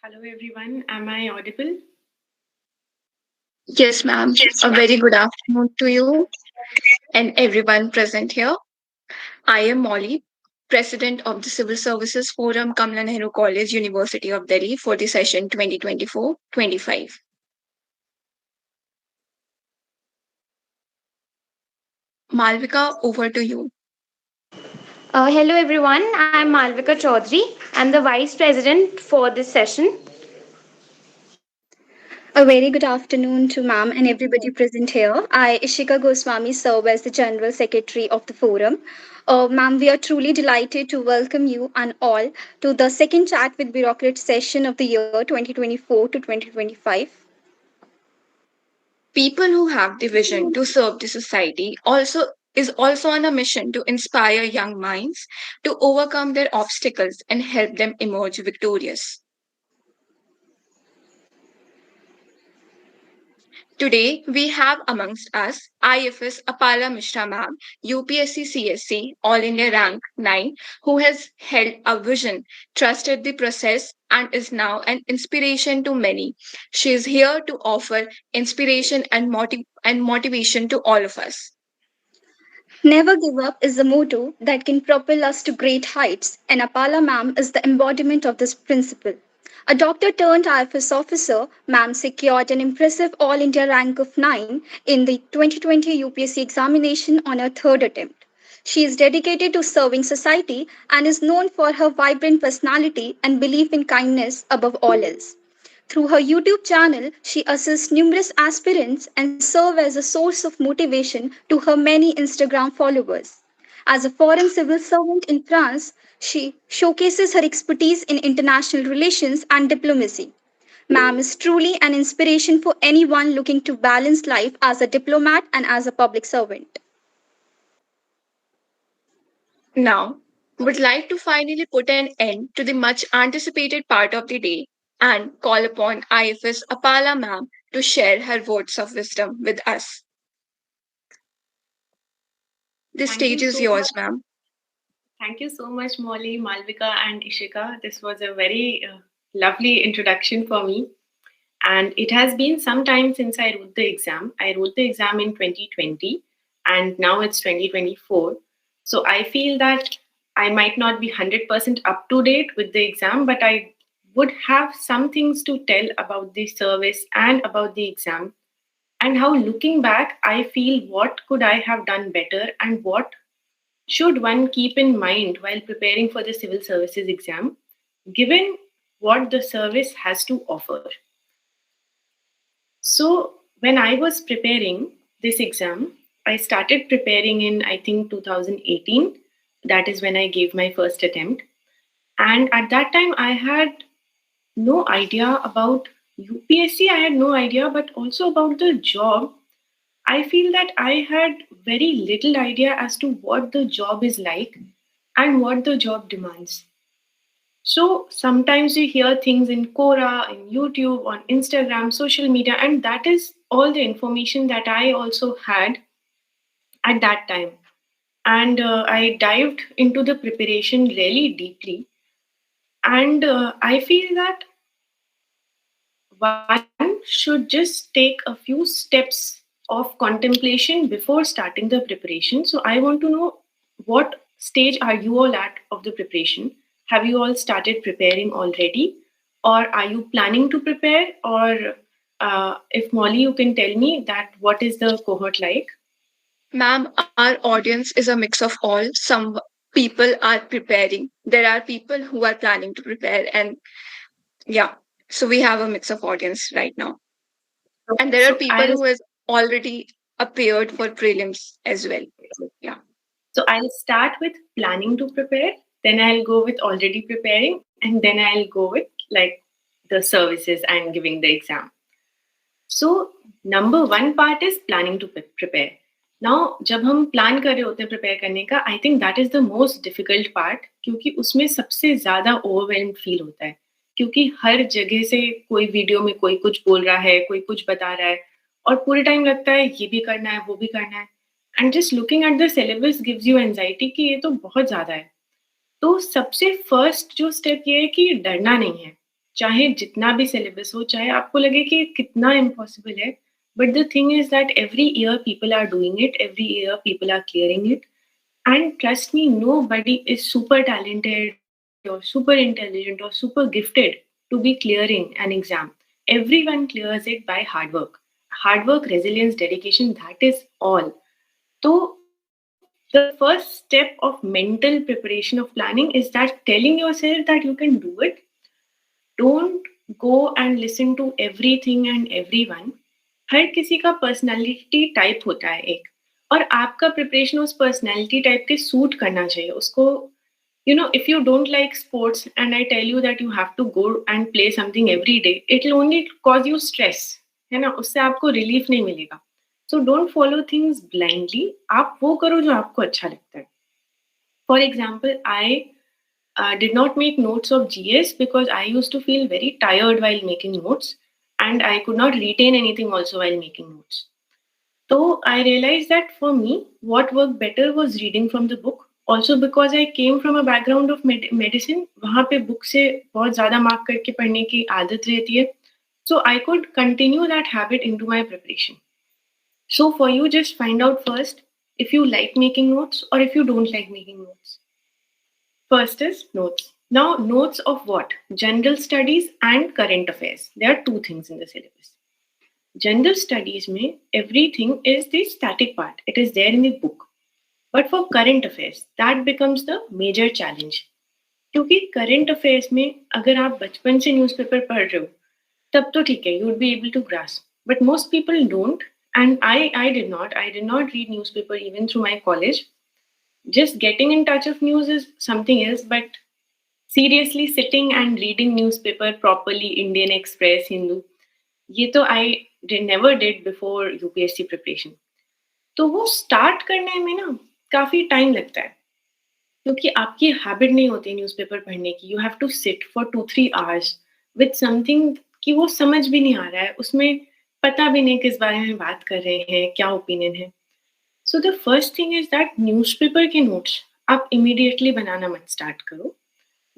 Hello everyone, am I audible? Yes, ma'am. A very good afternoon to you and everyone present here. I am Molly, President of the Civil Services Forum, Kamala Nehru College, University of Delhi for the session 2024-25. Malvika, over to you. Hello everyone, I am Malvika Chaudhary. I am the Vice President for this session. A very good afternoon to ma'am and everybody present here. I, Ishika Goswami, serve as the General Secretary of the Forum. Ma'am, we are truly delighted to welcome you and all to the second Chat with Bureaucrat session of the year 2024 to 2025. People who have the vision to serve the society also on a mission to inspire young minds to overcome their obstacles and help them emerge victorious. Today, we have amongst us IFS APALA Mishra Ma'am, UPSC CSE All India Rank 9, who has held a vision, trusted the process, and is now an inspiration to many. She is here to offer inspiration and motivation to all of us. Never give up is the motto that can propel us to great heights, and Apala ma'am is the embodiment of this principle. A doctor turned IFS officer, ma'am secured an impressive All India rank of 9 in the 2020 UPSC examination on her third attempt. She is dedicated to serving society and is known for her vibrant personality and belief in kindness above all else. Through her YouTube channel, she assists numerous aspirants and serves as a source of motivation to her many Instagram followers. As a foreign civil servant in France, she showcases her expertise in international relations and diplomacy. Ma'am is truly an inspiration for anyone looking to balance life as a diplomat and as a public servant. Now, would like to finally put an end to the much anticipated part of the day and call upon IFS Apala Ma'am to share her words of wisdom with us. The Thank stage you is so much. yours, ma'am. Thank you so much, Molly, Malvika, and Ishika. This was a very lovely introduction for me. And it has been some time since I wrote the exam. I wrote the exam in 2020, and now it's 2024. So I feel that I might not be 100% up to date with the exam, but I would have some things to tell about the service and about the exam, and how looking back, I feel what could I have done better and what should one keep in mind while preparing for the civil services exam, given what the service has to offer. So, when I was preparing this exam, I started preparing in I think 2018. That is when I gave my first attempt. And at that time, I had no idea about UPSC, I had no idea, but also about the job. I feel that I had very little idea as to what the job is like and what the job demands. So sometimes you hear things in Quora, in YouTube, on Instagram, social media, and that is all the information that I also had at that time. And I dived into the preparation really deeply. And I feel that one should just take a few steps of contemplation before starting the preparation. So I want to know, what stage are you all at of the preparation? Have you all started preparing already? Or are you planning to prepare? Or if Molly, you can tell me that what is the cohort like? Ma'am, our audience is a mix of all. Some people are preparing. There are people who are planning to prepare. And yeah, so we have a mix of audience right now. And there are So people I'll who has already appeared for prelims as well. Yeah. So I'll start with planning to prepare, then I'll go with already preparing, and then I'll go with like the services and giving the exam. So number one part is planning to prepare. Now जब हम plan कर रहे होते हैं prepare करने का, I think that is the most difficult part, क्योंकि उसमें सबसे ज्यादा ओवरवेल्म फील होता है, क्योंकि हर जगह से कोई वीडियो में कोई कुछ बोल रहा है, कोई कुछ बता रहा है, और पूरे टाइम लगता है ये भी करना है, वो भी करना है, and just looking at the syllabus gives you anxiety कि ये तो बहुत ज्यादा है. तो सबसे फर्स्ट जो स्टेप ये है कि डरना नहीं है. चाहे जितना भी सिलेबस हो, चाहे आपको लगे कि कितना इम्पॉसिबल है, but the thing is that every year people are doing it, every year people are clearing it. And trust me, nobody is super talented or super intelligent or super gifted to be clearing an exam. Everyone clears it by hard work. Hard work, resilience, dedication, that is all. So, the first step of mental preparation of planning is that telling yourself that you can do it. Don't go and listen to everything and everyone. हर किसी का personality type होता है एक, और आपका preparation उस personality type के suit करना चाहिए उसको. If you don't like sports and I tell you that you have to go and play something every day, it will only cause you stress, है ना, उससे आपको रिलीफ नहीं मिलेगा. So don't follow things blindly. आप वो करो जो आपको अच्छा लगता है. For example, I did not make notes of GS because I used to feel very tired while making notes, and I could not retain anything also while making notes. So I realized that for me, what worked better was reading from the book. Also because I came from a background of medicine, वहाँ पे book से बहुत ज़्यादा mark करके पढ़ने की आदत रहती है. So I could continue that habit into my preparation. So for you, just find out first if you like making notes or if you don't like making notes. First is notes. Now, notes of what? General studies and current affairs. There are two things in the syllabus. General studies में everything is the static part. It is there in the book. But for current affairs, that becomes the major challenge. क्योंकि current affairs में अगर आप बचपन से newspaper पढ़ रहे हो, तब तो ठीक है, you would be able to grasp. But most people don't, and I did not. I did not read newspaper even through my college. Just getting in touch of news is something else, but seriously sitting and reading newspaper properly, Indian Express, Hindu, ये तो I never did before UPSC preparation. तो वो start करने में ना काफी time लगता है, क्योंकि आपकी हैबिट नहीं होती न्यूज़पेपर पढ़ने की. You have to sit for 2-3 hours with something कि वो समझ भी नहीं आ रहा है, उसमें पता भी नहीं किस बारे में बात कर रहे हैं, क्या ओपिनियन है. So the first thing is that newspaper के नोट्स आप इमीडिएटली बनाना मत स्टार्ट करो,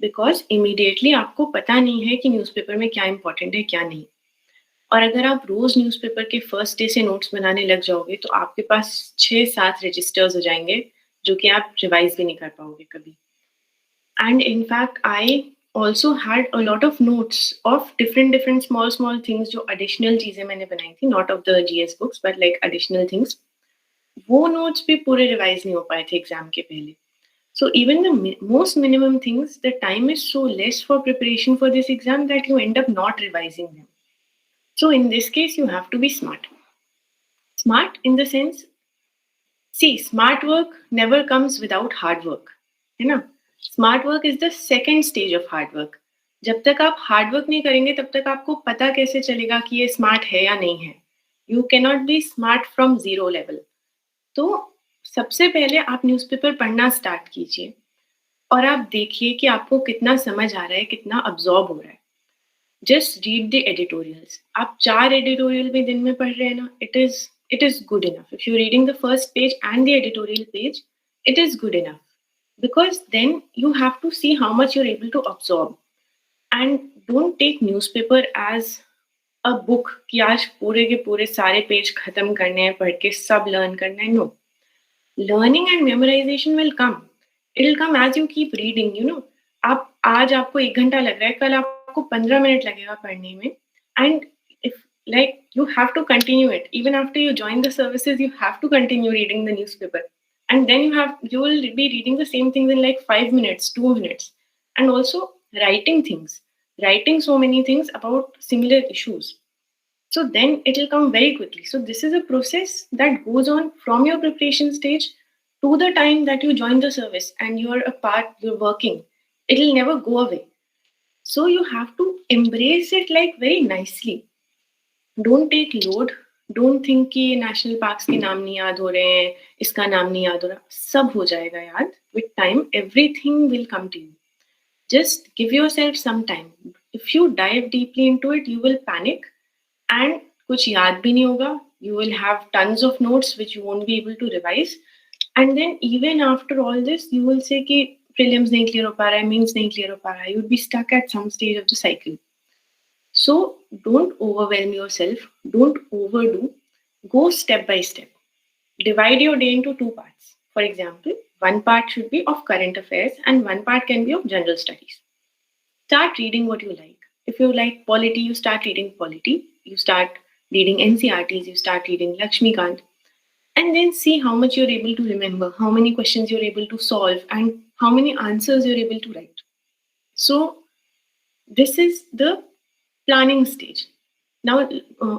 बिकॉज इमीडिएटली आपको पता नहीं है कि न्यूज़पेपर में क्या इंपॉर्टेंट है क्या नहीं. और अगर आप रोज न्यूज़पेपर के फर्स्ट डे से नोट्स बनाने लग जाओगे तो आपके पास 6-7 रजिस्टर्स हो जाएंगे जो कि आप रिवाइज भी नहीं कर पाओगे कभी. And in fact I also had a lot of notes of different small things जो एडिशनल चीजें मैंने बनाई थी, not of the GS books but like additional things. वो नोट्स भी पूरे रिवाइज नहीं हो पाए थे एग्जाम के पहले. So even the most minimum things, the time is so less for preparation for this exam that you end up not revising them. So in this case, you have to be smart. Smart in the sense, see, smart work never comes without hard work. है ना? Smart work is the second stage of hard work. जब तक आप hard work नहीं करेंगे तब तक आपको पता कैसे चलेगा कि ये स्मार्ट है या नहीं है. You cannot be smart from zero level. तो सबसे पहले आप न्यूज़पेपर पढ़ना स्टार्ट कीजिए और आप देखिए कि आपको कितना समझ आ रहा है, कितना अब्जॉर्ब हो रहा है. Just read the editorials. आप 4 एडिटोरियल भी दिन में पढ़ रहे हैं ना, it is good enough. If you're reading the first page and the editorial page, it is good enough, because then you have to see how much you're able to absorb. And don't take newspaper as a book कि आज पूरे के पूरे सारे page खत्म करने हैं, पढ़ के सब लर्न करना है. No. Learning and memorization will come. It will come as you keep reading, you know. आप आज आपको 1 घंटा लग रहा है, कल आपको 15 मिनट लगेगा पढ़ने में. And if like you have to continue it. Even after you join the services, you have to continue reading the newspaper. And then you will be reading the same things in like 5 minutes, 2 minutes. And also writing so many things about similar issues. So then it will come very quickly. So this is a process that goes on from your preparation stage to the time that you join the service and you're working. It will never go away. So you have to embrace it like very nicely. Don't take load. Don't think कि national parks के नाम नहीं याद हो रहे हैं, इसका नाम नहीं याद हो रहा. सब हो जाएगा याद. With time, everything will come to you. Just give yourself some time. If you dive deeply into it, you will panic and कुछ याद भी नहीं होगा. You will have tons of notes which you won't be able to revise. And then even after all this, you will say कि prelims नहीं clear हो पा रहा है, mains नहीं clear हो पा रहा है. You would be stuck at some stage of the cycle. So don't overwhelm yourself, don't overdo, go step by step. Divide your day into two parts. For example, one part should be of current affairs and one part can be of general studies. Start reading what you like. If you like polity, you start reading polity. You start reading NCERTs, you start reading Lakshmikant, and then see how much you're able to remember, how many questions you're able to solve, and how many answers you're able to write. So, this is the planning stage. Now,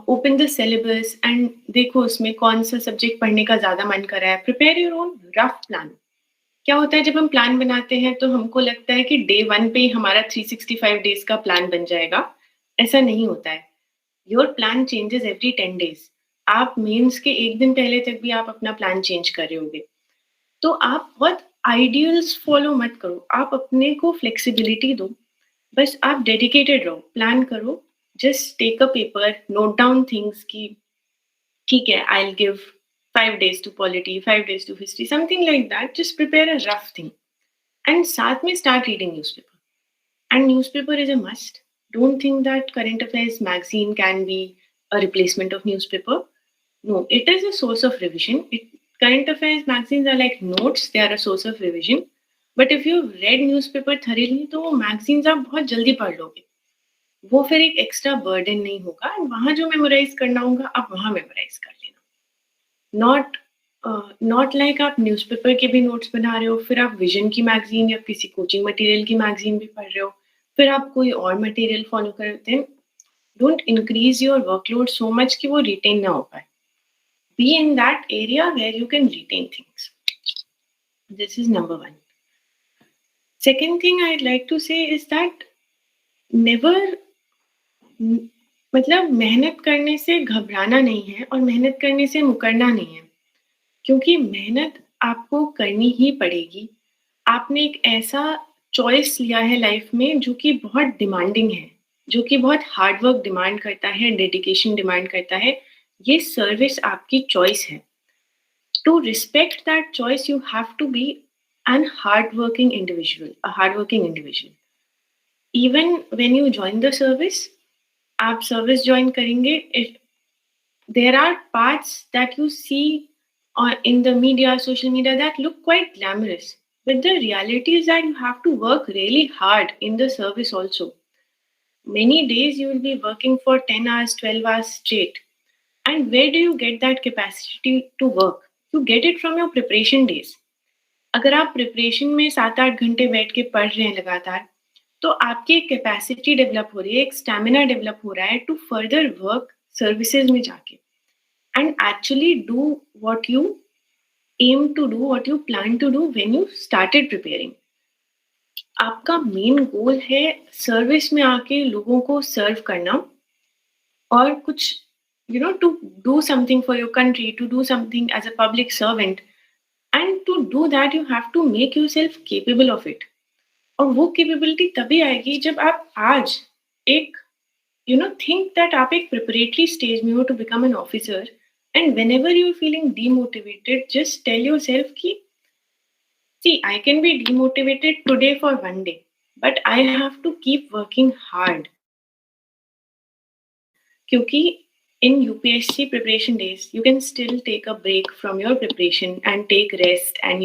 open the syllabus and देखो उसमें कौन सा subject पढ़ने का ज़्यादा मन कर रहा है. Prepare your own rough plan. क्या होता है जब हम प्लान बनाते हैं तो हमको लगता है कि डे 1 पे ही हमारा 365 डेज का प्लान बन जाएगा. ऐसा नहीं होता है. Your plan changes every 10 days. आप मेंस के एक दिन पहले तक भी आप अपना प्लान चेंज कर रहे होगे. तो आप बहुत आइडियल्स फॉलो मत करो. आप अपने को फ्लेक्सिबिलिटी दो. बस आप डेडिकेटेड रहो, प्लान करो. Just take a paper, note down things की ठीक है, I will give 5 days to polity, 5 days to history, something like that. Just prepare a rough thing. And साथ में start reading newspaper. And newspaper is a must. Don't think that current affairs magazine can be a replacement of newspaper. No, it is a source of revision. Current affairs magazines are like notes. They are a source of revision. But if you've read newspaper thoroughly, तो वो magazines आप बहुत जल्दी पढ़ लोगे. वो फिर एक एक्स्ट्रा बर्डन नहीं होगा. एंड वहां जो मेमोराइज करना होगा आप वहां मेमोराइज कर लेना. नॉट लाइक आप न्यूज़पेपर के भी नोट्स बना रहे हो, फिर आप विजन की मैगजीन या किसी कोचिंग मटेरियल की मैगजीन भी पढ़ रहे हो, फिर आप कोई और मटेरियल फॉलो करते हैं. Don't increase your workload so much कि वो रिटेन ना हो पाए. Be in that area where you can retain things. This is number 1. Second thing I like to say is that never, मतलब मेहनत करने से घबराना नहीं है और मेहनत करने से मुकरना नहीं है, क्योंकि मेहनत आपको करनी ही पड़ेगी. आपने एक ऐसा चॉइस लिया है लाइफ में जो कि बहुत डिमांडिंग है, जो कि बहुत हार्ड वर्क डिमांड करता है, डेडिकेशन डिमांड करता है. ये सर्विस आपकी चॉइस है. To respect that choice you have to be an hard working individual, a hard working individual. Even when you join the service, आप सर्विस ज्वाइन करेंगे, there are parts that you see in the media, social media, that look quite glamorous. But the reality is that you have to work really hard in the service also. Many days you will be working for 10 hours, 12 hours straight. And where do you get that capacity to work? You get it from your preparation days. अगर आप preparation में 7-8 घंटे बैठ के पढ़ रहे हैं लगातार, तो आपकी एक कैपेसिटी डेवलप हो रही है, एक स्टैमिना डेवलप हो रहा है टू फर्दर वर्क सर्विसेज में जाके and actually do what you aim to do, what you plan to do when you started preparing. आपका मेन गोल है सर्विस में आके लोगों को सर्व करना और कुछ to do something for your country, to do something as a public servant. And to do that you have to make yourself capable of it. और वो कैपेबिलिटी तभी आएगी जब आप आज एक थिंक दैट आप एक प्रिपरेटरी स्टेज में हो to become an officer. And whenever you feeling demotivated, just tell yourself की see I can be demotivated today for 1 day, but I have to keep working hard. क्योंकि in UPSC preparation days, you can still take a break from your preparation and take rest and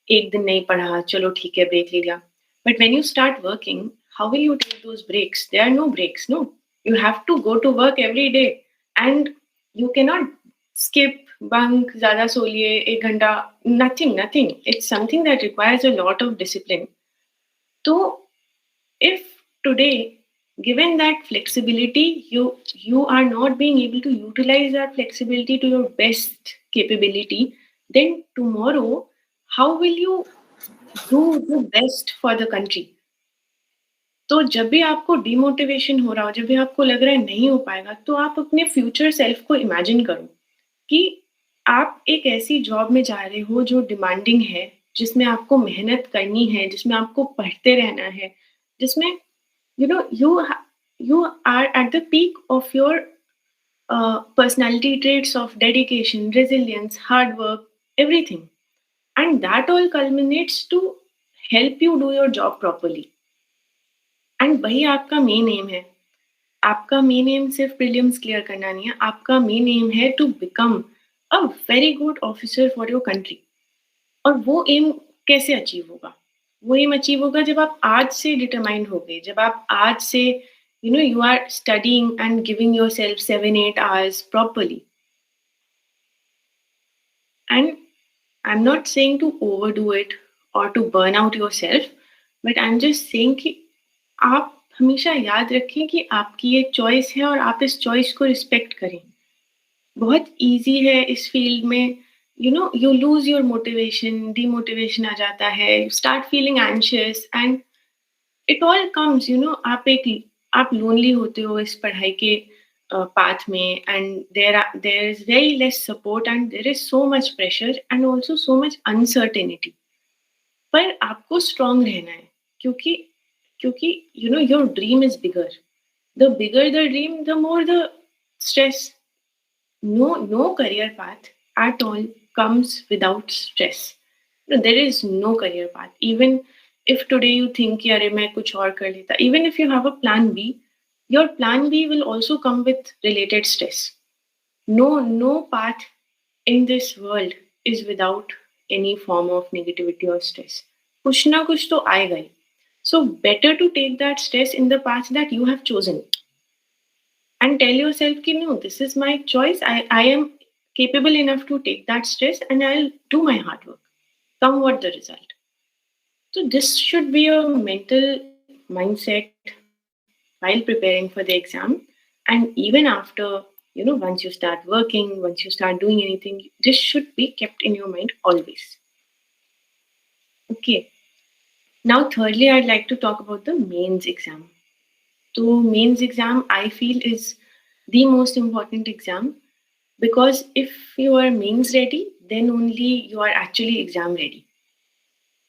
एक दिन नहीं पढ़ा, चलो ठीक है break ले लिया. But when you start working, how will you take those breaks? There are no breaks, no. You have to go to work every day and you cannot skip, bunk, ज़्यादा सो लिए 1 घंटा, nothing. It's something that requires a lot of discipline. So if today, given that flexibility, you are not being able to utilize that flexibility to your best capability, then tomorrow how will you do the best for the country? तो जब भी आपको demotivation हो रहा हो, जब भी आपको लग रहा है नहीं हो पाएगा, तो आप अपने फ्यूचर सेल्फ को इमेजिन करो कि आप एक ऐसी जॉब में जा रहे हो जो डिमांडिंग है, जिसमें आपको मेहनत करनी है, जिसमें आपको पढ़ते रहना है, जिसमें you are at the peak of your personality traits of dedication, resilience, hard work, everything. And that all culminates to help you do your job properly. And वही आपका मेन एम है. आपका मेन एम सिर्फ prelims clear करना नहीं है, आपका main aim है to become a very good officer for your country. और वो एम कैसे अचीव होगा? वो एम अचीव होगा जब आप आज से डिटरमाइंड हो गए, जब आप आज से you are studying and giving yourself 7-8 hours properly. And I'm not saying to overdo it or to burn out yourself, but I'm just saying कि आप हमेशा याद रखें कि आपकी ये चॉइस है और आप इस चॉइस को रिस्पेक्ट करें। बहुत ईजी है इस फील्ड में, you lose your motivation, demotivation आ जाता है, you start feeling anxious and it all comes, आप लोनली होते हो इस पढ़ाई के path में, and there is very less support and there is so much pressure and also so much uncertainty. पर आपको strong रहना है, क्योंकि your dream is bigger. The bigger the dream, the more the stress. No career path at all comes without stress. No, there is no career path. Even if today you think कि अरे मैं कुछ और कर लेता, even if you have a plan B, your plan B will also come with related stress. No path in this world is without any form of negativity or stress. कुछ ना कुछ तो आएगा ही. So better to take that stress in the path that you have chosen. And tell yourself कि no, this is my choice. I am capable enough to take that stress and I'll do my hard work, come what the result. So this should be a mental mindset while preparing for the exam. And even after, once you start working, once you start doing anything, this should be kept in your mind always. Okay. Now, thirdly, I'd like to talk about the mains exam. So mains exam, I feel, is the most important exam, because if you are mains ready, then only you are actually exam ready.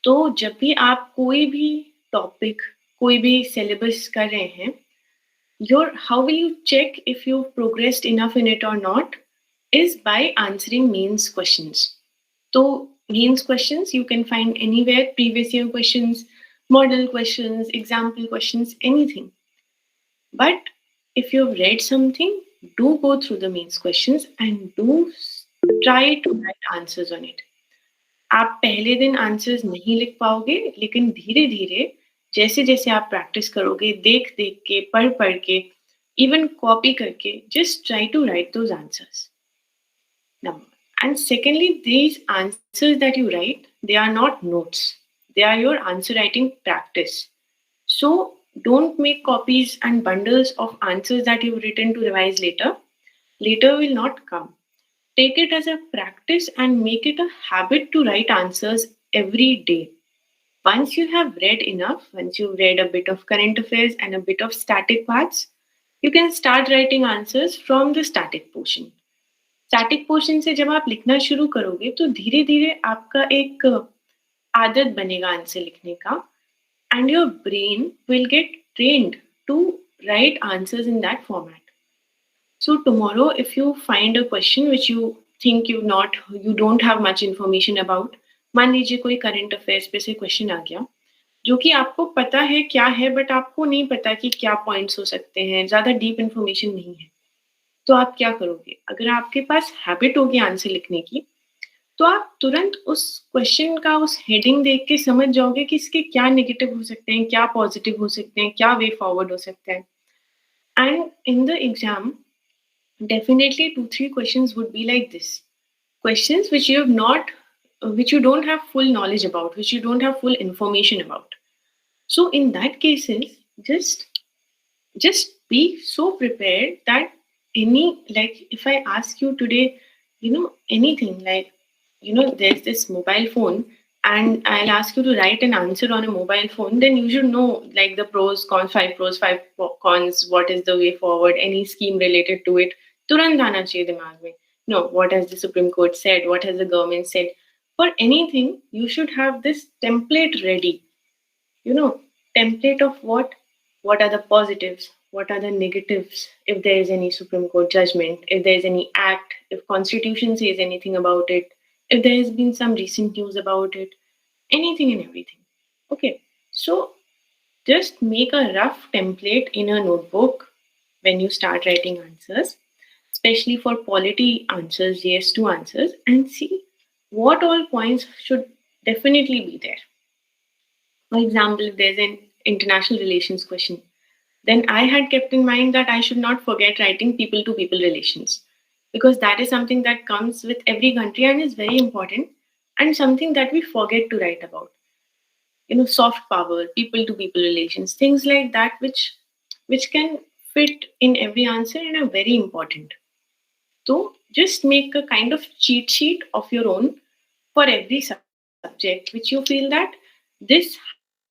तो जब भी आप कोई भी topic, कोई भी syllabus कर रहे हैं, how will you check if you've progressed enough in it or not is by answering mains questions. So mains questions you can find anywhere: previous year questions, model questions, example questions, anything. But if you've read something, do go through the mains questions and do try to write answers on it. आप पहले दिन answers नहीं लिख पाओगे, लेकिन धीरे धीरे जैसे जैसे आप प्रैक्टिस करोगे, देख देख के, पढ़ के, इवन कॉपी करके, just try to write those answers. Now, and secondly, these answers that you write, they are not notes. They are your answer writing practice. So don't make copies and bundles of answers that you've written to revise later. Later will not come. Take it as a practice and make it a habit to write answers every day. Once you have read enough, once you've read a bit of current affairs and a bit of static parts, you can start writing answers from the static portion. Static portion से जब आप लिखना शुरू करोगे तो धीरे धीरे आपका एक आदत बनेगा आंसर लिखने का, and your brain will get trained to write answers in that format. So tomorrow, if you find a question which you think you don't have much information about, मान लीजिए कोई current affairs पे से question आ गया, जो कि आपको पता है क्या है, but आपको नहीं पता कि क्या points हो सकते हैं, ज़्यादा deep information नहीं है, तो आप क्या करोगे? अगर आपके पास habit होगी आंसर लिखने की, तो आप तुरंत उस क्वेश्चन का उस हेडिंग देख के समझ जाओगे कि इसके क्या नेगेटिव हो सकते हैं, क्या पॉजिटिव हो सकते हैं, क्या वे फॉरवर्ड हो सकता है. And in the exam definitely 2-3 questions would be like this. Questions which you don't have full knowledge about, which you don't have full information about. So in that cases, just be so prepared that if I ask you today, anything like, there's this mobile phone and I'll ask you to write an answer on a mobile phone, then you should know like the pros, cons, 5 pros, 5 cons, what is the way forward, any scheme related to it. तुरंत आना चाहिए दिमाग में. No, what has the Supreme Court said? What has the government said? For anything, you should have this template ready. Template of what are the positives, what are the negatives, if there is any Supreme Court judgment, if there is any act, if Constitution says anything about it, if there has been some recent news about it, anything and everything. Okay, so just make a rough template in a notebook. when you start writing answers, especially for polity answers, yes to answers, and see what all points should definitely be there. For example, if there's an international relations question, then I had kept in mind that I should not forget writing people to people relations, because that is something that comes with every country and is very important, and something that we forget to write about. Soft power, people to people relations, things like that, which can fit in every answer and are very important. So just make a kind of cheat sheet of your own for every subject which you feel that this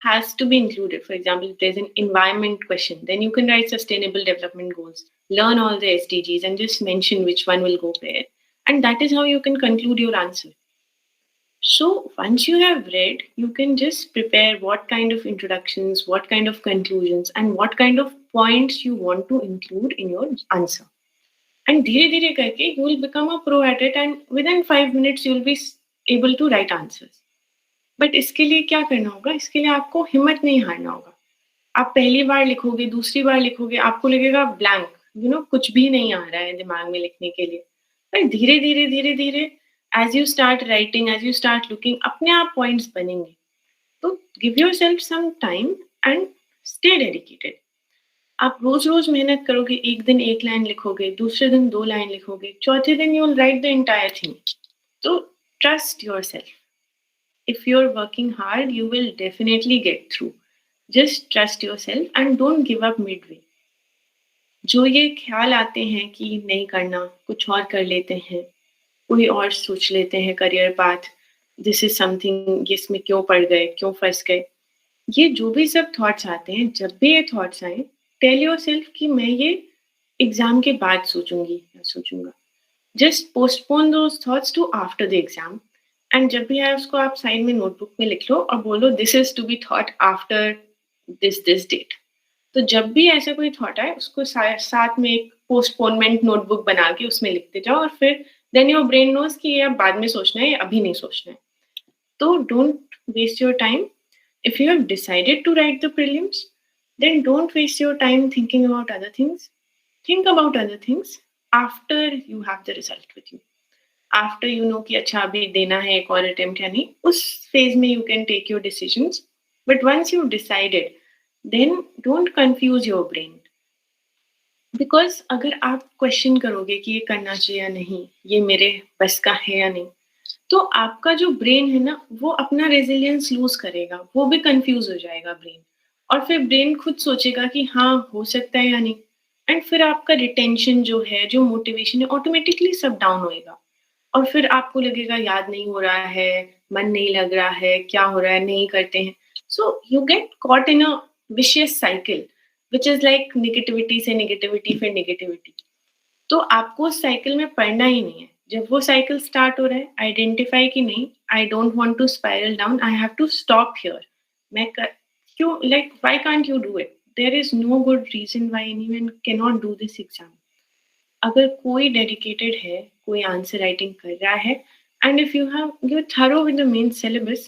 has to be included. For example, if there's an environment question, then you can write sustainable development goals, learn all the SDGs, and just mention which one will go where. And that is how you can conclude your answer. So once you have read, you can just prepare what kind of introductions, what kind of conclusions, and what kind of points you want to include in your answer. And धीरे धीरे करके you will become a pro at it, and within 5 minutes you will be able to write answers. But इसके लिए क्या करना होगा? इसके लिए आपको हिम्मत नहीं हारना होगा. आप पहली बार लिखोगे, दूसरी बार लिखोगे, आपको लगेगा ब्लैंक, कुछ भी नहीं आ रहा है दिमाग में लिखने के लिए. पर धीरे धीरे धीरे धीरे as you start writing, as you start looking, अपने आप पॉइंट्स बनेंगे. तो give yourself some time and stay dedicated. आप रोज रोज मेहनत करोगे, एक दिन एक लाइन लिखोगे, दूसरे दिन 2 लाइन लिखोगे, चौथे दिन you will write the entire thing. तो trust yourself. If you're working hard, you will definitely get through. Just trust yourself and don't give up midway. जो ये ख्याल आते हैं कि नहीं करना, कुछ और कर लेते हैं, कोई और सोच लेते हैं career path, this is something, इसमें क्यों पड़ गए, क्यों फंस गए, ये जो भी सब थॉट्स आते हैं, जब भी ये थॉट्स आए, टेल योरसेल्फ कि मैं ये एग्जाम के बाद सोचूंगी या सोचूंगा. Just postpone those thoughts to after the exam. And जब भी है उसको आप साइड में नोटबुक में लिख लो और बोलो this is to be thought after this date. तो जब भी ऐसा कोई थॉट आए, उसको साथ में एक पोस्टपोनमेंट नोटबुक बना के उसमें लिखते जाओ, और फिर देन योर ब्रेन नोज कि ये अब बाद में सोचना है, अभी नहीं सोचना है. तो don't waste your time. If you have decided to write the prelims, then don't waste your time thinking about other things. Think about other things after you have the result with you. After you know कि अच्छा अभी देना है एक और attempt या नहीं, उस phase में you can take your decisions. But once you decided, then don't confuse your brain. Because अगर आप question करोगे कि ये करना चाहिए या नहीं, ये मेरे बस का है या नहीं, तो आपका जो brain है ना, वो अपना resilience lose करेगा, वो भी confuse हो जाएगा brain. और फिर ब्रेन खुद सोचेगा कि हाँ हो सकता है या नहीं, एंड फिर आपका रिटेंशन जो है, जो मोटिवेशन है, ऑटोमेटिकली सब डाउन होएगा. और फिर आपको लगेगा याद नहीं हो रहा है, मन नहीं लग रहा है, क्या हो रहा है, नहीं करते हैं. So you get caught in a vicious cycle which is like negativity से नेगेटिविटी फिर नेगेटिविटी. तो आपको उस साइकिल में पड़ना ही नहीं है. जब वो साइकिल स्टार्ट हो रहा है, आइडेंटिफाई कि नहीं, I don't want to spiral down, I have to stop here. मैं क्यों, like why can't you do it? There is no good reason why anyone cannot do this exam. अगर कोई dedicated है, कोई answer writing कर रहा है, and if you're thorough with the main syllabus,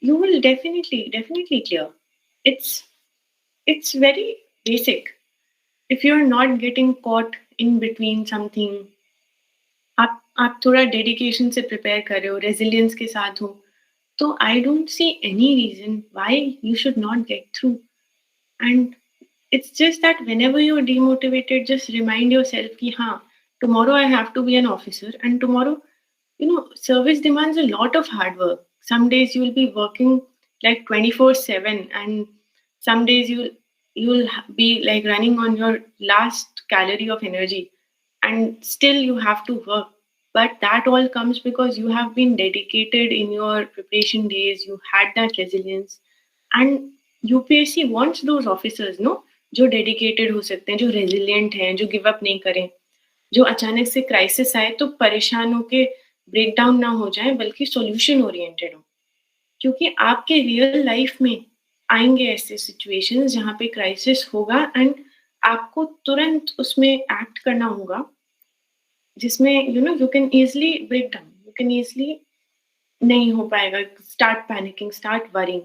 you will definitely clear. It's very basic. If you're not getting caught in between something, आप थोड़ा dedication से prepare कर रहे हो, resilience के साथ हो, so I don't see any reason why you should not get through. And it's just that whenever you're demotivated, just remind yourself कि हाँ, tomorrow I have to be an officer, and tomorrow, service demands a lot of hard work. Some days you'll be working like 24/7, and some days you'll be like running on your last calorie of energy, and still you have to work. But that all comes because you have been dedicated in your preparation days, you had that resilience. And UPSC wants those officers, no? जो dedicated हो सकते हैं, जो resilient हैं, जो give up नहीं करें, जो अचानक से crisis आए तो परेशान होके breakdown ना हो जाए, बल्कि solution oriented हो. क्योंकि आपके real life में आएंगे ऐसे situations जहाँ पे crisis होगा, and आपको तुरंत उसमें act करना होगा, जिसमें you can easily break down, you can easily नहीं हो पाएगा, start panicking, start worrying.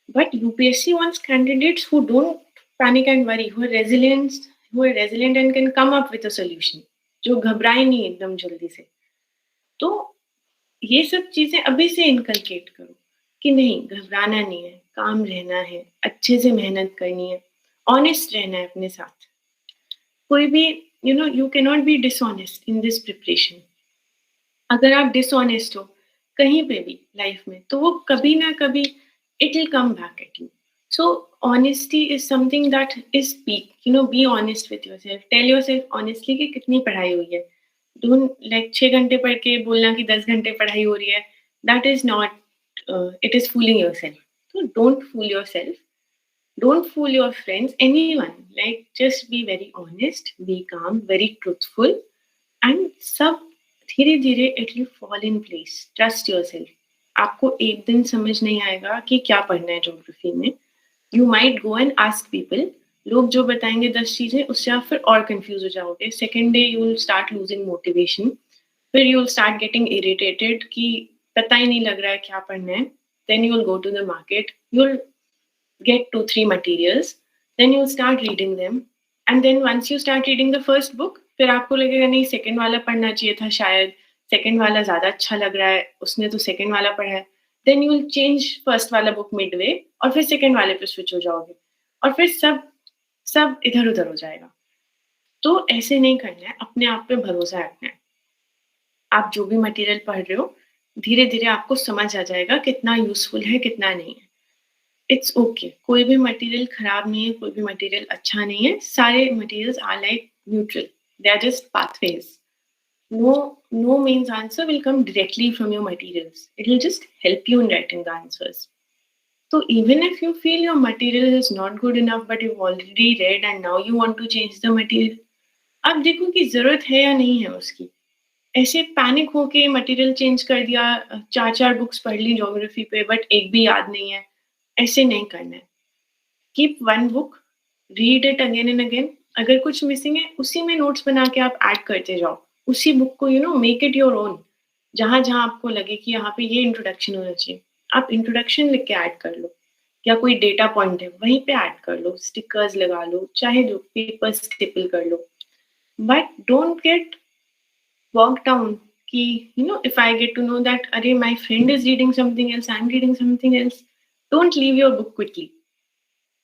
But UPSC wants candidates who don't panic and worry, who are resilient who are resilient and can come up with a solution, जो घबराए नहीं एकदम जल्दी से. तो ये सब चीजें अभी से इनकलकेट करो कि नहीं, घबराना नहीं है, काम रहना है, अच्छे से मेहनत करनी है, ऑनेस्ट रहना है अपने साथ. कोई भी you cannot be dishonest in this preparation. अगर आप डिसऑनेस्ट हो कहीं पे भी लाइफ में, तो वो कभी ना कभी it will come back at you. So honesty is something that is peak. Be honest with yourself. Tell yourself honestly कि कितनी पढ़ाई हुई है. डोंट लाइक 6 घंटे पढ़ के बोलना कि 10 घंटे पढ़ाई हो रही है. That is not, it is fooling yourself. तो don't fool yourself. Don't fool your friends, anyone. Like, just be very honest, be calm, very truthful, and सब धीरे धीरे it will fall in place. Trust yourself. आपको एक दिन समझ नहीं आएगा कि क्या पढ़ना है ज्योग्राफी में. You might go and ask people. लोग जो बताएंगे 10 चीजें, उससे आप फिर और कंफ्यूज हो जाओगे. Second day you will start losing motivation. फिर you will start getting irritated कि पता ही नहीं लग रहा है क्या पढ़ना है. Then you will go to the market. You will get 2-3 materials, then you'll start reading them, and then once you start reading the first book, फिर आपको लगेगा नहीं, सेकंड वाला पढ़ना चाहिए था शायद, सेकंड वाला ज्यादा अच्छा लग रहा है, उसने तो सेकंड वाला पढ़ा है. then you will change first वाला बुक midway और फिर सेकंड वाले पे स्विच हो जाओगे और फिर सब इधर उधर हो जाएगा. तो ऐसे नहीं करना है. अपने आप पे भरोसा रखना है. आप जो भी मटेरियल पढ़ रहे हो, धीरे धीरे आपको समझ आ जाएगा कितना यूजफुल है, कितना नहीं है. It's okay. कोई भी मटेरियल खराब नहीं है, कोई भी मटेरियल अच्छा नहीं है. सारे materials are like neutral. They are just pathways. No means answer will come directly from your materials. It will just help you in writing the answers. So even if you feel your material is not good enough but you've already read and now you want to change the material, अब देखो कि जरूरत है या नहीं है उसकी. ऐसे पैनिक होके मटेरियल चेंज कर दिया, 4 बुक्स पढ़ ली ज्योग्राफी पे बट एक भी याद नहीं है, ऐसे नहीं करना है. Keep one book, read it again and again. अगर कुछ मिसिंग है उसी में नोट्स बना के आप ऐड करते जाओ. उसी बुक को मेक इट योर ओन. जहां जहां आपको लगे कि यहाँ पे ये इंट्रोडक्शन होना चाहिए, आप इंट्रोडक्शन लिख के ऐड कर लो. या कोई डेटा पॉइंट है वहीं पे ऐड कर लो, स्टिकर्स लगा लो, चाहे जो पेपर स्टिपल कर लो. But don't get work down कि if I get to know that अरे my friend is reading something else, I'm reading something else. Don't leave your book quickly.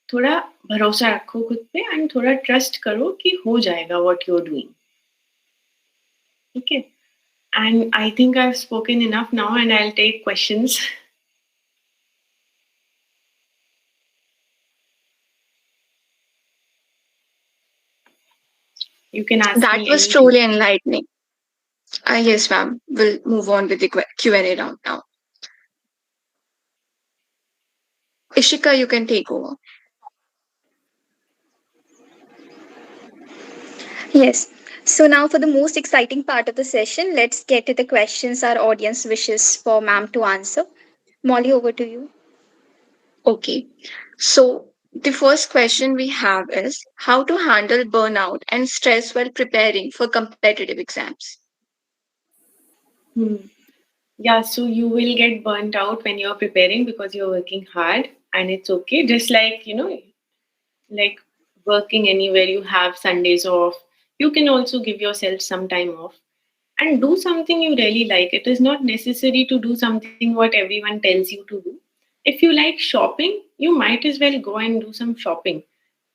थोड़ा भरोसा रखो खुद पे एंड थोड़ा ट्रस्ट करो कि हो जाएगा what you're doing. Okay. And I think I've spoken enough now and I'll take questions. You can ask That me was anything. truly enlightening. Yes, ma'am. We'll move on with the Q&A round now. Ishika, you can take over. Yes. So now for the most exciting part of the session, let's get to the questions our audience wishes for ma'am to answer. Molly, over to you. Okay. So the first question we have is how to handle burnout and stress while preparing for competitive exams. Yeah, so you will get burnt out when you're preparing because you're working hard, and it's okay. Just like, like working anywhere, you have Sundays off. You can also give yourself some time off and do something you really like. It is not necessary to do something what everyone tells you to do. If you like shopping, you might as well go and do some shopping.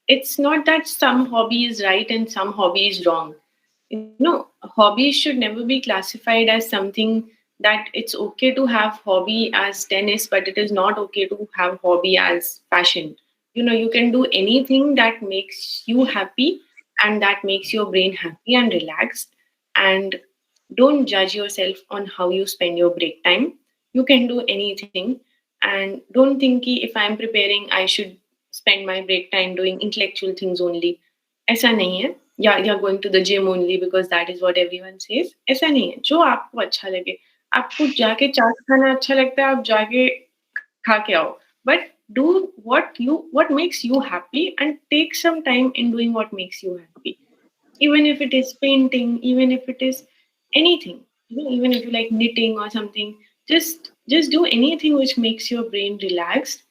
It's not that some hobby is right and some hobby is wrong. Hobbies should never be classified as something that it's okay to have hobby as tennis, but it is not okay to have hobby as passion. You can do anything that makes you happy and that makes your brain happy and relaxed. And don't judge yourself on how you spend your break time. You can do anything. And don't think कि if I'm preparing, I should spend my break time doing intellectual things only. ऐसा नहीं है. You're going to the gym only because that is what everyone says. ऐसा नहीं है. जो आपको अच्छा लगे. आपको जाके चाट खाना अच्छा लगता है, आप जाके खा के आओ. But do what makes you happy and take some time in doing what makes you happy. Even if it is painting, even if it is anything, even if you like knitting or something, just do anything which makes your brain relaxed.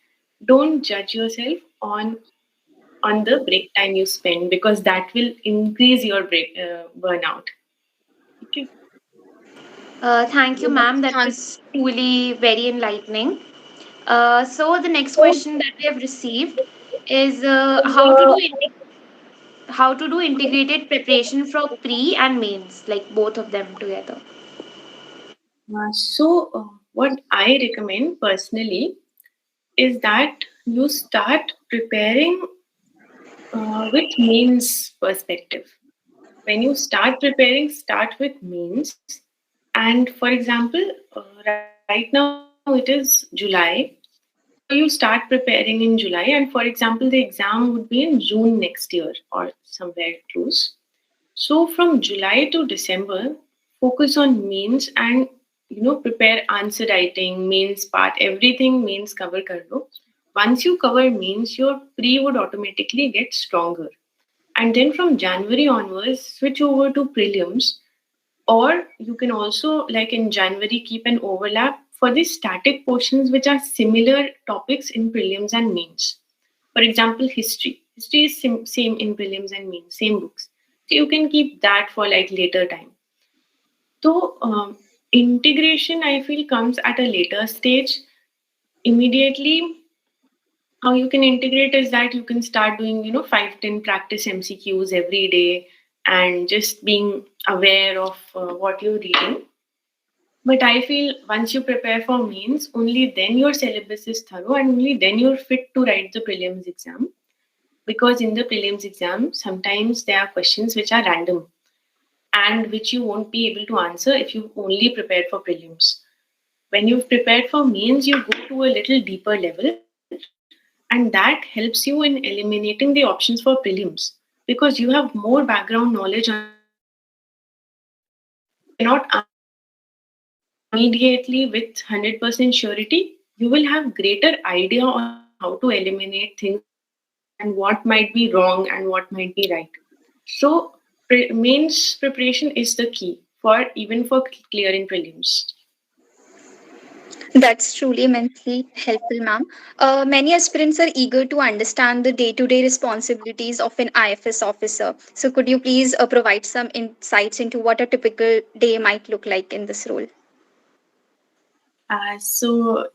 Don't judge yourself on on the break time you spend, because that will increase your burnout. Okay. Thank you, ma'am. That Thank was truly very enlightening. So the next question that we have received is how to do integrated preparation for pre and mains, like both of them together. What I recommend personally is that you start preparing with means perspective. When you start preparing, start with means. And for example, right now it is July. So you start preparing in July, and for example, the exam would be in June next year or somewhere close. So from July to December, focus on mains and prepare answer writing, mains part, everything mains cover kar lo. Once you cover mains, your pre would automatically get stronger. And then from January onwards, switch over to prelims, or you can also, like in January, keep an overlap for the static portions which are similar topics in prelims and mains. For example, history. History is same in prelims and mains, same books. So you can keep that for like later time. So integration, I feel, comes at a later stage. Immediately, how you can integrate is that you can start doing 5-10 practice MCQs every day, and just being aware of what you're reading. But I feel once you prepare for mains, only then your syllabus is thorough, and only then you're fit to write the prelims exam. Because in the prelims exam, sometimes there are questions which are random and which you won't be able to answer if you've only prepared for prelims. When you've prepared for mains, you go to a little deeper level, and that helps you in eliminating the options for prelims, because you have more background knowledge on the topic. Even if you cannot answer the question immediately with 100% surety, you will have greater idea on how to eliminate things and what might be wrong and what might be right. So mains preparation is the key for even for clearing prelims. That's truly immensely helpful, ma'am. Many aspirants are eager to understand the day to day responsibilities of an IFS officer. So, could you please provide some insights into what a typical day might look like in this role? So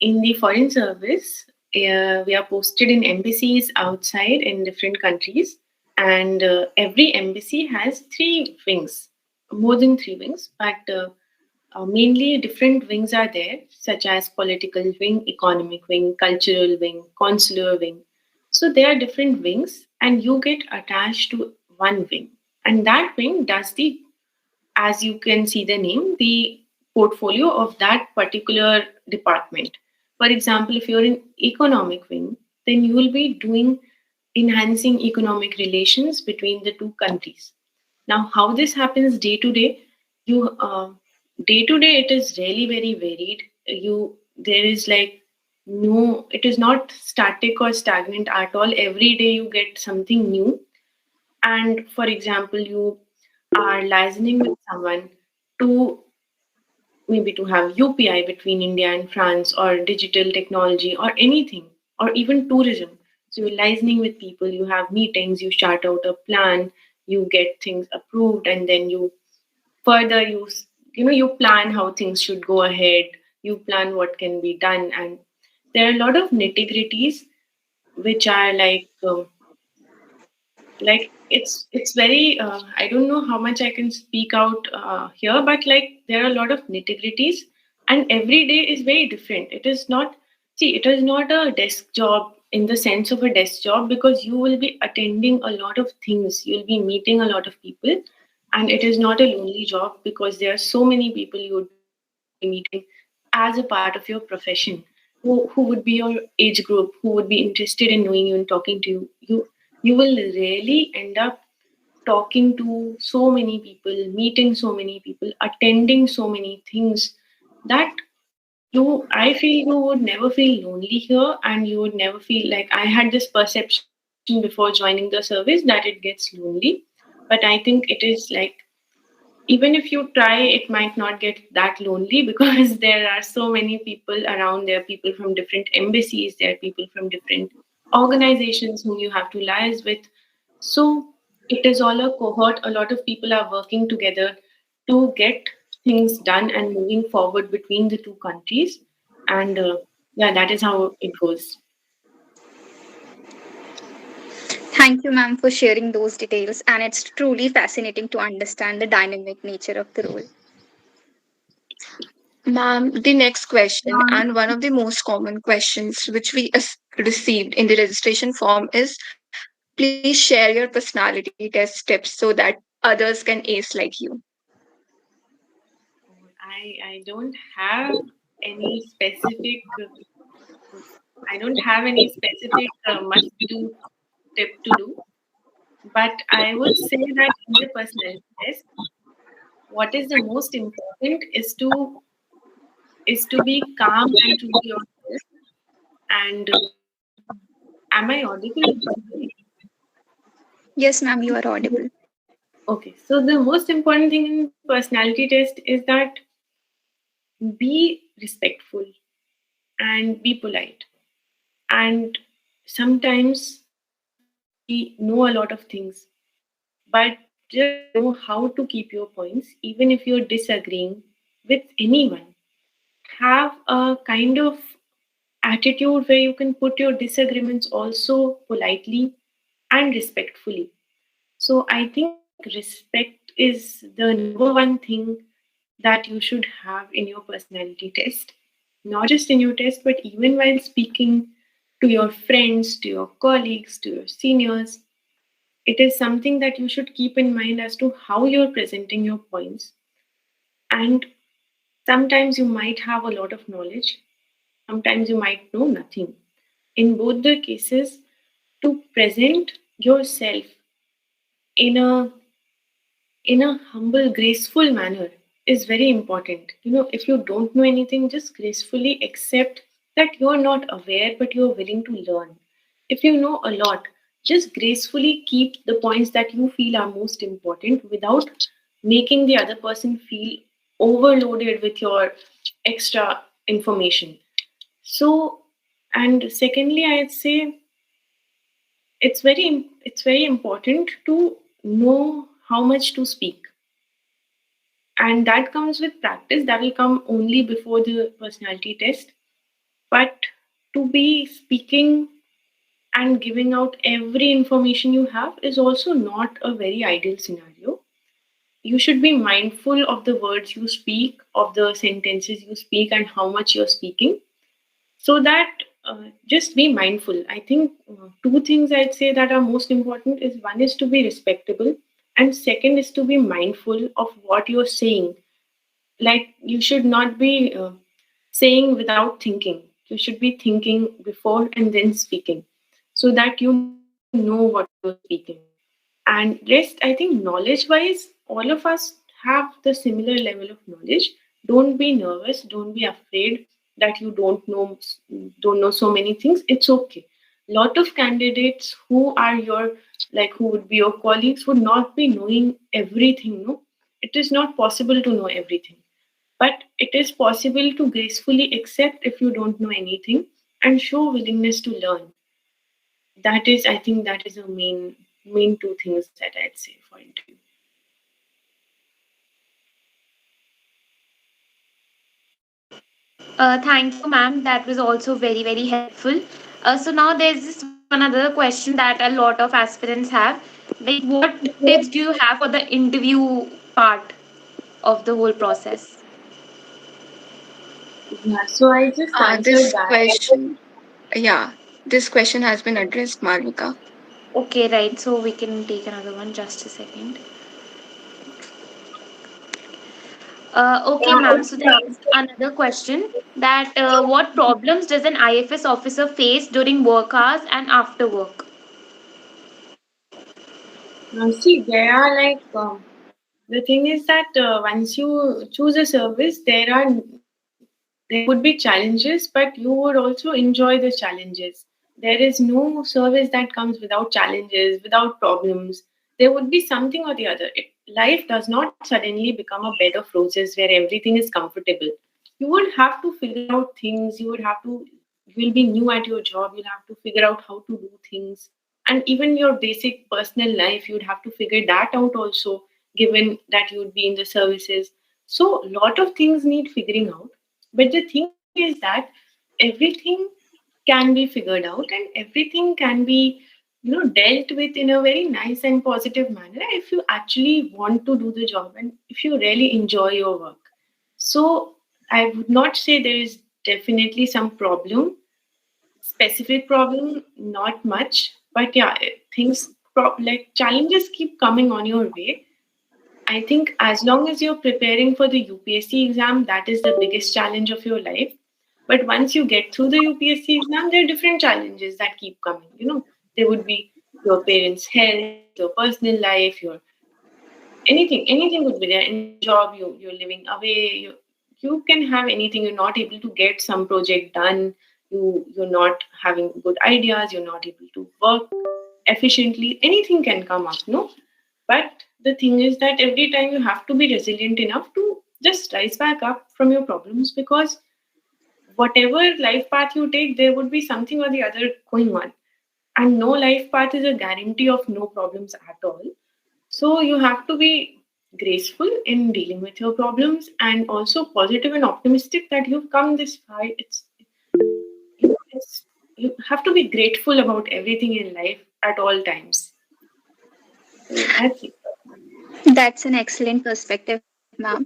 in the foreign service, we are posted in embassies outside in different countries, and every embassy has three wings, more than three wings, but mainly different wings are there, such as political wing, economic wing, cultural wing, consular wing. So there are different wings, and you get attached to one wing, and that wing does the, as you can see the name, the portfolio of that particular department. For example, if you're in economic wing, then you will be doing enhancing economic relations between the two countries. Now, how this happens day to day, you day to day it is really very varied. You there is like no, it is not static or stagnant at all. Every day you get something new, and for example, you are liaising with someone to maybe to have UPI between India and France, or digital technology, or anything, or even tourism. So you're liaising with people, you have meetings, you chart out a plan, you get things approved, and then you further you plan how things should go ahead, you plan what can be done, and there are a lot of nitty gritties which are like it's very I don't know how much I can speak out here, but like there are a lot of nitty gritties, and every day is very different. It is not, see, it is not a desk job in the sense of a desk job, because you will be attending a lot of things, you'll be meeting a lot of people, and it is not a lonely job, because there are so many people you would be meeting as a part of your profession, who would be your age group, who would be interested in knowing you and talking to you. You will really end up talking to so many people, meeting so many people, attending so many things, that I feel you would never feel lonely here, and you would never feel like, I had this perception before joining the service that it gets lonely. But I think it is like, even if you try, it might not get that lonely because there are so many people around. There are people from different embassies, there are people from different organizations whom you have to liaise with. So it is all a cohort. A lot of people are working together to get things done and moving forward between the two countries. And yeah, that is how it goes. Thank you, ma'am, for sharing those details. And it's truly fascinating to understand the dynamic nature of the role. Ma'am, the next question, and one of the most common questions which we received in the registration form is, please share your personality test tips so that others can ace like you. I don't have any specific. I don't have any specific must-do tip to do, but I would say that in the personality test, what is the most important is to be calm and true to yourself. And am I audible? By the way? Yes, ma'am, you are audible. Okay, so the most important thing in personality test is that be respectful and be polite. And sometimes we know a lot of things, but just know how to keep your points, even if you're disagreeing with anyone. Have a kind of attitude where you can put your disagreements also politely and respectfully. So I think respect is the number one thing that you should have in your personality test. Not just in your test, but even while speaking to your friends, to your colleagues, to your seniors. It is something that you should keep in mind as to how you're presenting your points. And sometimes you might have a lot of knowledge, sometimes you might know nothing. In both the cases, to present yourself in a humble, graceful manner is very important. If you don't know anything, just gracefully accept that you're not aware, but you're willing to learn. If you know a lot, just gracefully keep the points that you feel are most important without making the other person feel overloaded with your extra information. So, and secondly, I'd say it's very important to know how much to speak, and that comes with practice. That will come only before the personality test. But to be speaking and giving out every information you have is also not a very ideal scenario. You should be mindful of the words you speak, of the sentences you speak, and how much you're speaking, so that just be mindful. I think two things I'd say that are most important is, one is to be respectable, and second is to be mindful of what you're saying. Like, you should not be saying without thinking. You should be thinking before and then speaking, so that you know what you're speaking. And rest, I think, knowledge wise, all of us have the similar level of knowledge. Don't be nervous, don't be afraid that you don't know so many things. It's okay. Lot of candidates who are your, like, who would be your colleagues would not be knowing everything. No, it is not possible to know everything, but it is possible to gracefully accept if you don't know anything and show willingness to learn. That is, I think, that is the main two things that I'd say for interview. Thank you, ma'am. That was also very, very helpful. So now there's this one other question that a lot of aspirants have. Like, what tips do you have for the interview part of the whole process? Yeah, so I just answered This that. question, yeah, this question has been addressed, Malvika. Okay, right. So we can take another one. Just a second. Okay, ma'am. So there's another question that what problems does an IFS officer face during work hours and after work? See, there are like the thing is that once you choose a service, there would be challenges, but you would also enjoy the challenges. There is no service that comes without challenges, without problems. There would be something or the other. Life does not suddenly become a bed of roses where everything is comfortable. You would have to figure out things. You would have to you'll be new at your job, you'll have to figure out how to do things, and even your basic personal life, you'd have to figure that out also, given that you'd be in the services. So a lot of things need figuring out. But the thing is that everything can be figured out, and everything can be, dealt with in a very nice and positive manner if you actually want to do the job and if you really enjoy your work. So I would not say there is definitely some problem, specific problem, not much. But yeah, things like challenges keep coming on your way. I think as long as you're preparing for the UPSC exam, that is the biggest challenge of your life. But once you get through the UPSC exam, there are different challenges that keep coming. There would be your parents' health, your personal life, your anything would be there in your job. You're living away. You can have anything. You're not able to get some project done. You're not having good ideas. You're not able to work efficiently. Anything can come up, no? But the thing is that every time you have to be resilient enough to just rise back up from your problems, because whatever life path you take, there would be something or the other going on. And no life path is a guarantee of no problems at all. So you have to be graceful in dealing with your problems and also positive and optimistic that you've come this far. It's you have to be grateful about everything in life at all times. So that's it. That's an excellent perspective, ma'am.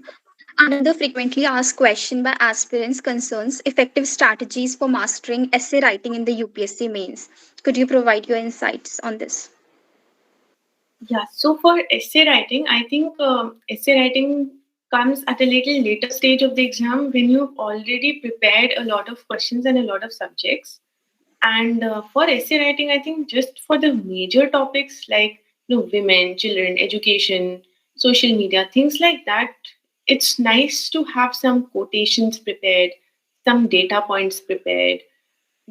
Another frequently asked question by aspirants concerns effective strategies for mastering essay writing in the UPSC mains. Could you provide your insights on this? Yeah, so for essay writing, I think essay writing comes at a little later stage of the exam when you've already prepared a lot of questions and a lot of subjects. And for essay writing, I think just for the major topics like women, children, education, social media, things like that, it's nice to have some quotations prepared, some data points prepared.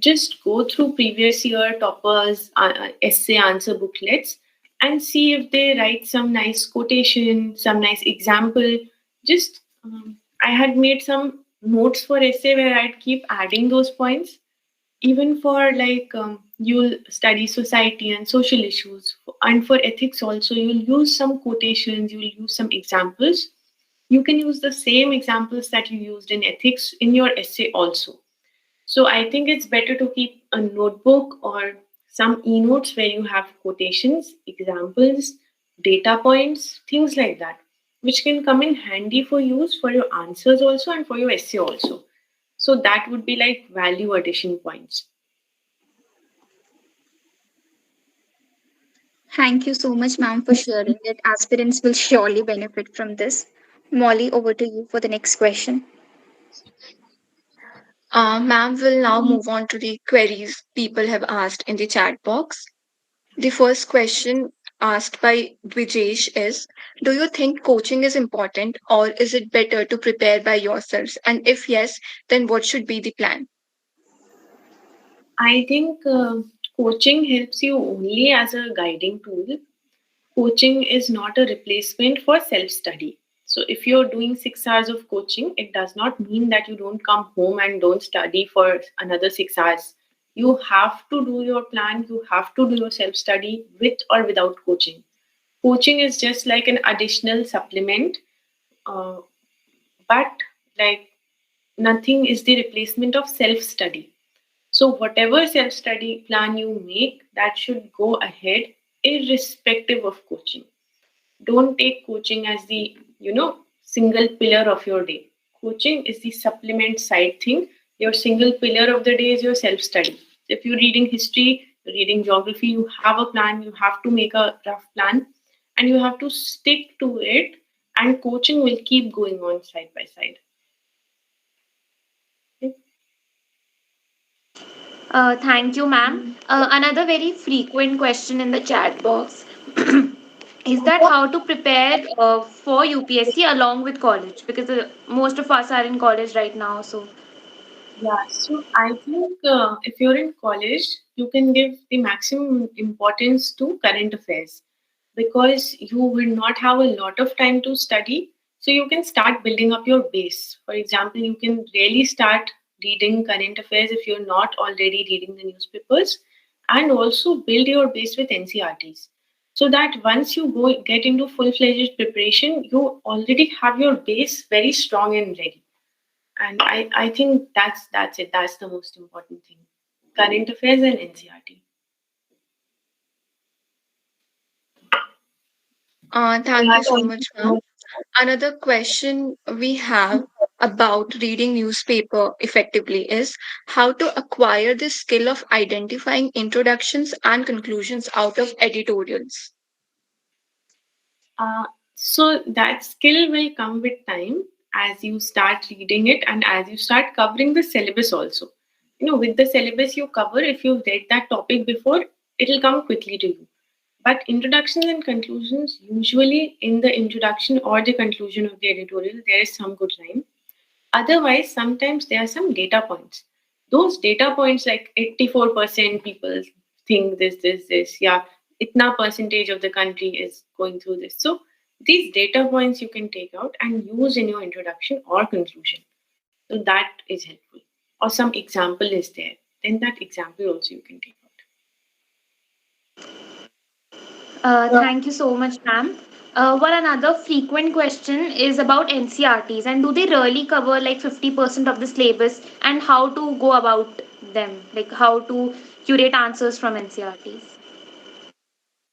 Just go through previous year toppers essay answer booklets and see if they write some nice quotation, some nice example. Just I had made some notes for essay where I'd keep adding those points. Even for like you'll study society and social issues, and for ethics also, you'll use some quotations, you'll use some examples. You can use the same examples that you used in ethics in your essay also. So I think it's better to keep a notebook or some e-notes where you have quotations, examples, data points, things like that, which can come in handy for use for your answers also and for your essay also. So that would be like value addition points. Thank you so much, ma'am, for sharing it. Aspirants will surely benefit from this. Molly, over to you for the next question. Ma'am will now move on to the queries people have asked in the chat box. The first question asked by Vijesh is: do you think coaching is important, or is it better to prepare by yourselves? And if yes, then what should be the plan? I think coaching helps you only as a guiding tool. Coaching is not a replacement for self study. So, if you're doing 6 hours of coaching, it does not mean that you don't come home and don't study for another 6 hours. You have to do your plan, you have to do your self study with or without coaching. Coaching is just like an additional supplement, uh, but like nothing is the replacement of self study. So, whatever self study plan you make, that should go ahead irrespective of coaching. Don't take coaching as the single pillar of your day. Coaching is the supplement side thing. Your single pillar of the day is your self study. If you're reading history, reading geography, you have a plan, you have to make a rough plan, and you have to stick to it, and coaching will keep going on side by side. Okay. Thank you, ma'am. Another very frequent question in the chat box is that how to prepare for UPSC along with college, because most of us are in college right now. So, Yeah, so I think if you're in college, you can give the maximum importance to current affairs because you will not have a lot of time to study. So you can start building up your base. For example, you can really start reading current affairs if you're not already reading the newspapers, and also build your base with NCRTs. So that once you go get into full-fledged preparation, you already have your base very strong and ready. And I think that's it. That's the most important thing. Current affairs and NCRT. Thank you so much, ma'am. Another question we have about reading newspaper effectively is how to acquire the skill of identifying introductions and conclusions out of editorials. Uh, so that skill will come with time as you start reading it and as you start covering the syllabus also. With the syllabus you cover, if you've read that topic before, it'll come quickly to you. But introductions and conclusions, usually in the introduction or the conclusion of the editorial, there is some good line. Otherwise, sometimes there are some data points. Those data points, like 84% people think this, yeah, itna percentage of the country is going through this. So these data points you can take out and use in your introduction or conclusion. So that is helpful. Or some example is there. Then that example also you can take out. Thank you so much, ma'am. One another frequent question is about NCRTs, and do they really cover like 50% of the syllabus, and how to go about them, like how to curate answers from NCRTs?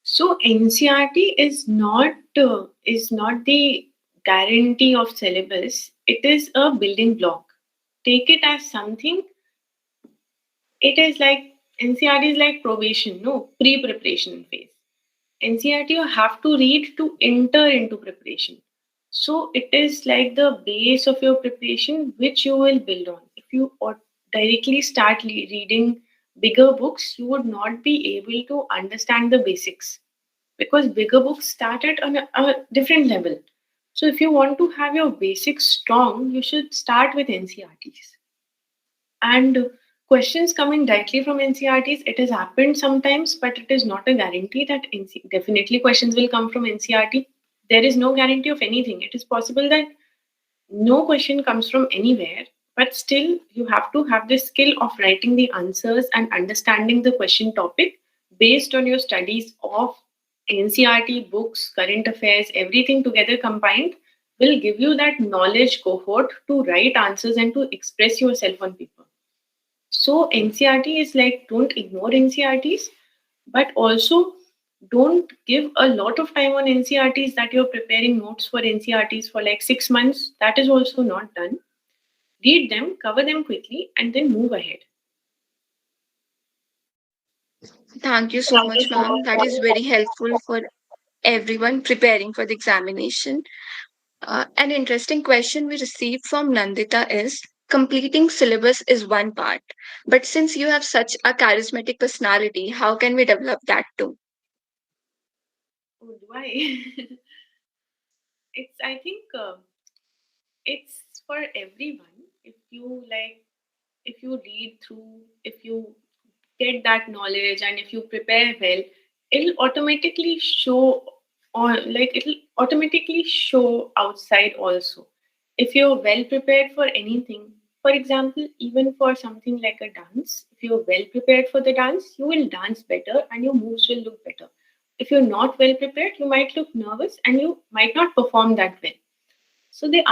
So NCRT is not the guarantee of syllabus. It is a building block. Take it as something. It is like NCRT is like probation, no pre-preparation phase. NCRT you have to read to enter into preparation. So it is like the base of your preparation which you will build on. If you directly start reading bigger books, you would not be able to understand the basics because bigger books start at a different level. So if you want to have your basics strong, you should start with NCRTs. And questions coming directly from NCRTs, it has happened sometimes, but it is not a guarantee that definitely questions will come from NCRT. There is no guarantee of anything. It is possible that no question comes from anywhere, but still you have to have the skill of writing the answers and understanding the question topic based on your studies of NCRT books, current affairs, everything together combined will give you that knowledge cohort to write answers and to express yourself on paper. So NCRT is like, don't ignore NCRTs, but also don't give a lot of time on NCRTs that you're preparing notes for NCRTs for like 6 months. That is also not done. Read them, cover them quickly, and then move ahead. Thank you so much, ma'am. That is very helpful for everyone preparing for the examination. An interesting question we received from Nandita is completing syllabus is one part, but since you have such a charismatic personality, how can we develop that too? Oh, do I? I think it's for everyone. If you read through, if you get that knowledge and if you prepare well, it'll automatically show it'll automatically show outside also. If you're well prepared for anything, for example, even for something like a dance, if you're well prepared for the dance, you will dance better and your moves will look better. If you're not well prepared, you might look nervous and you might not perform that well. So the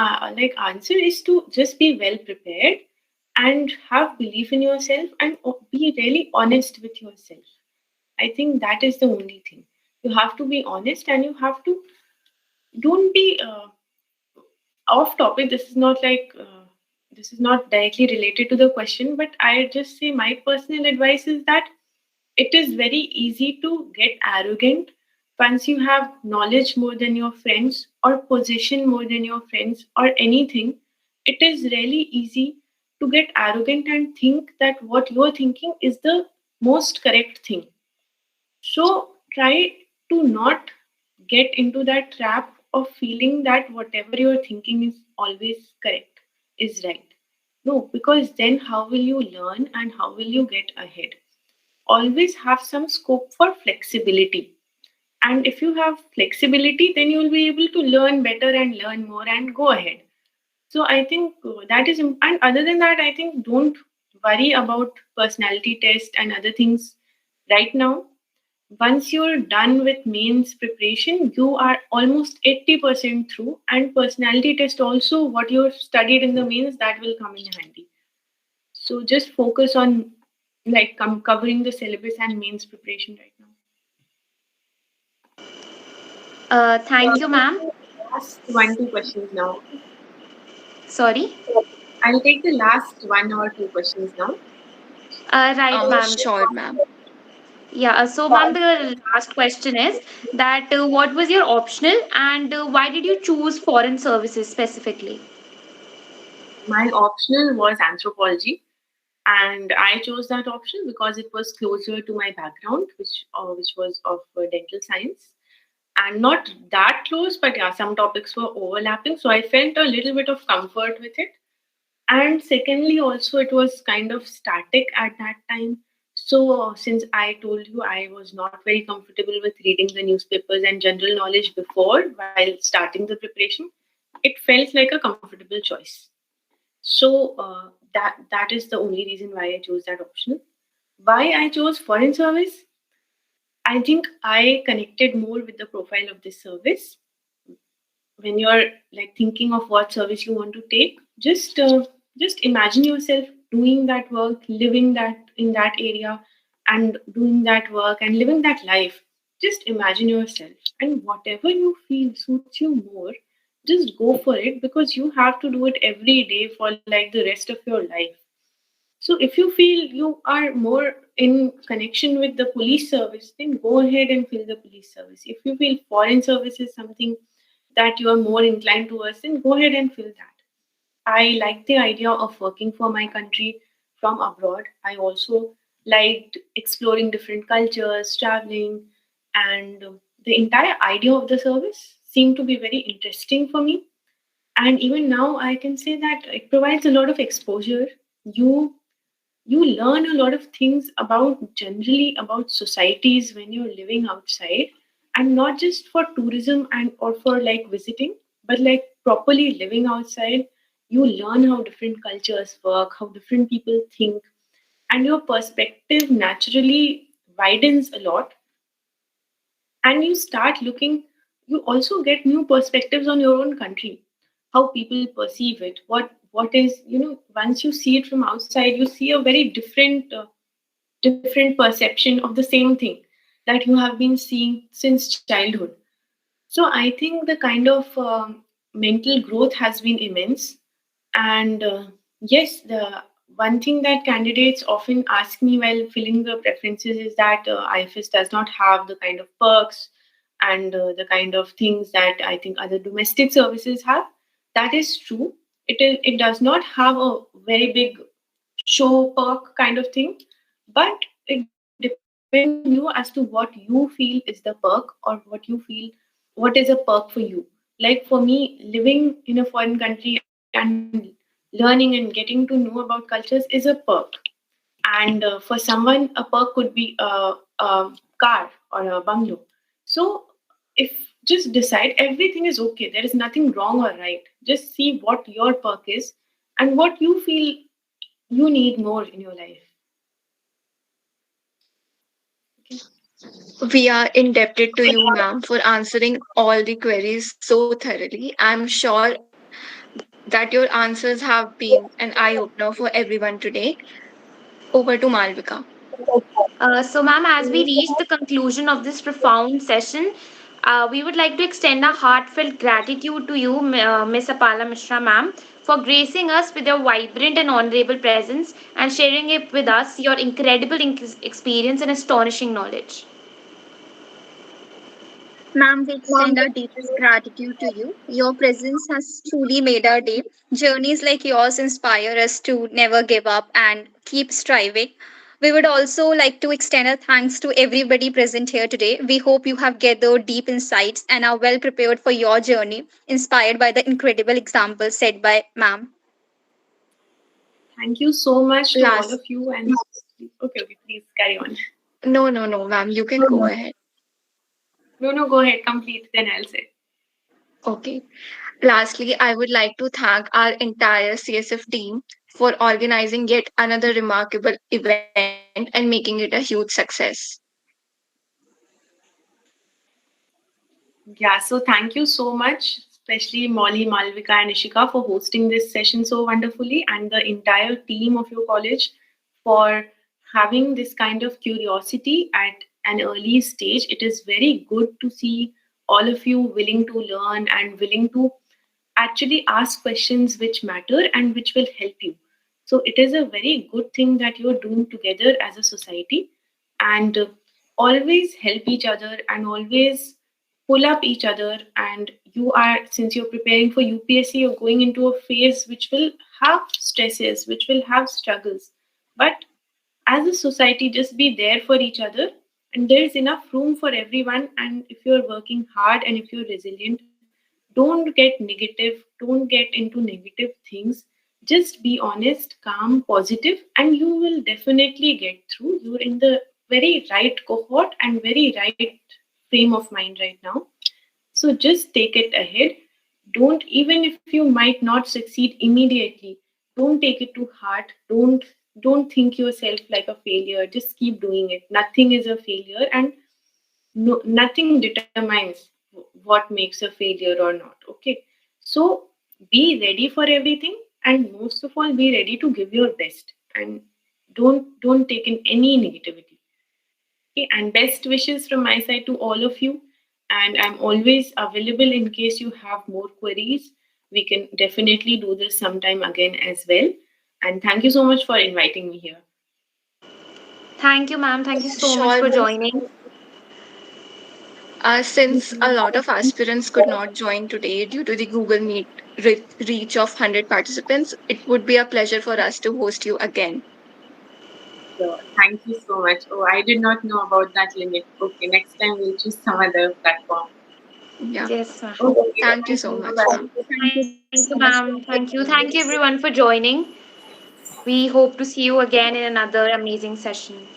answer is to just be well prepared and have belief in yourself and be really honest with yourself. I think that is the only thing. You have to be honest and you have to don't be off topic. This is not directly related to the question, but I just say my personal advice is that it is very easy to get arrogant once you have knowledge more than your friends or position more than your friends or anything. It is really easy to get arrogant and think that what you're thinking is the most correct thing. So try to not get into that trap of feeling that whatever you're thinking is always correct, is right. No, because then how will you learn and how will you get ahead? Always have some scope for flexibility. And if you have flexibility, then you will be able to learn better and learn more and go ahead. So I think that is, and other than that, I think don't worry about personality test and other things right now. Once you're done with mains preparation, you are almost 80% through. And personality test also, what you've studied in the mains, that will come in handy. So just focus on like covering the syllabus and mains preparation right now. Thank you, ma'am. Last one, two questions now. Okay? Sorry. I'll take the last one or two questions now. Right, ma'am. Sure, ma'am. Yeah, so ma'am, the last question is that what was your optional and why did you choose foreign services specifically? My optional was anthropology, and I chose that option because it was closer to my background, which was of dental science, and not that close, but yeah, some topics were overlapping, so I felt a little bit of comfort with it. And secondly, also it was kind of static at that time. So since I told you I was not very comfortable with reading the newspapers and general knowledge before while starting the preparation, it felt like a comfortable choice. So that is the only reason why I chose that option. Why I chose foreign service? I think I connected more with the profile of this service. When you're like thinking of what service you want to take, just imagine yourself doing that work, living that in that area, and doing that work and living that life. Just imagine yourself, and whatever you feel suits you more, just go for it, because you have to do it every day for like the rest of your life. So if you feel you are more in connection with the police service, then go ahead and fill the police service. If you feel foreign service is something that you are more inclined towards, then go ahead and fill that. I like the idea of working for my country from abroad. I also liked exploring different cultures, traveling, and the entire idea of the service seemed to be very interesting for me. And even now, I can say that it provides a lot of exposure. You you learn a lot of things about generally about societies when you're living outside, and not just for tourism and or for like visiting, but like properly living outside. You learn how different cultures work, how different people think, and your perspective naturally widens a lot. And you start looking, you also get new perspectives on your own country, how people perceive it, what is, once you see it from outside, you see a very different perception of the same thing that you have been seeing since childhood. So I think the kind of mental growth has been immense. And yes, the one thing that candidates often ask me while filling the preferences is that IFS does not have the kind of perks and the kind of things that I think other domestic services have. That is true. It does not have a very big show perk kind of thing, but it depends on you as to what you feel is the perk, or what you feel what is a perk for you. Like for me, living in a foreign country and learning and getting to know about cultures is a perk. And for someone, a perk could be a car or a bungalow. So if just decide everything is okay, there is nothing wrong or right. Just see what your perk is and what you feel you need more in your life. Okay. We are indebted to you, ma'am, for answering all the queries so thoroughly. I'm sure that your answers have been an eye opener for everyone today. Over to Malvika. So, ma'am, as we reach the conclusion of this profound session, we would like to extend a heartfelt gratitude to you, Miss Apala Mishra, ma'am, for gracing us with your vibrant and honorable presence and sharing it with us your incredible experience and astonishing knowledge. Ma'am, we extend our deepest gratitude to you. Your presence has truly made our day. Journeys like yours inspire us to never give up and keep striving. We would also like to extend our thanks to everybody present here today. We hope you have gathered deep insights and are well prepared for your journey, inspired by the incredible examples set by Ma'am. Thank you so much to all Last. of you. And okay, please carry on. No, no, no, ma'am. You can go ahead. No, go ahead, complete, then I'll say. Okay. Lastly, I would like to thank our entire CSF team for organizing yet another remarkable event and making it a huge success. Yeah, so thank you so much, especially Molly, Malvika, and Ishika for hosting this session so wonderfully, and the entire team of your college for having this kind of curiosity at an early stage. It is very good to see all of you willing to learn and willing to actually ask questions which matter and which will help you. So it is a very good thing that you're doing together as a society, and always help each other and always pull up each other. And you are, since you're preparing for UPSC, you're going into a phase which will have stresses, which will have struggles. But as a society, just be there for each other, and there's enough room for everyone. And if you're working hard and if you're resilient, don't get negative, don't get into negative things. Just be honest, calm, positive, and you will definitely get through. You're in the very right cohort and very right frame of mind right now. So just take it ahead. Don't, even if you might not succeed immediately, don't take it too hard. Don't think yourself like a failure. Just keep doing it. Nothing is a failure, and no, nothing determines what makes a failure or not. Okay, so be ready for everything, and most of all, be ready to give your best, and don't take in any negativity. Okay, and best wishes from my side to all of you. And I'm always available in case you have more queries. We can definitely do this sometime again as well. And thank you so much for inviting me here. Thank you, ma'am. Thank you so much Sure. for joining. Since a lot of aspirants could not join today due to the Google Meet reach of 100 participants, it would be a pleasure for us to host you again. So thank you so much. Oh, I did not know about that limit. Okay, next time we'll choose some other platform. Yeah. Yes, ma'am. Okay, Thank you thank so you. much, Bye. ma'am. Thank you, ma'am. Thank you. Thank you, everyone, for joining. We hope to see you again in another amazing session.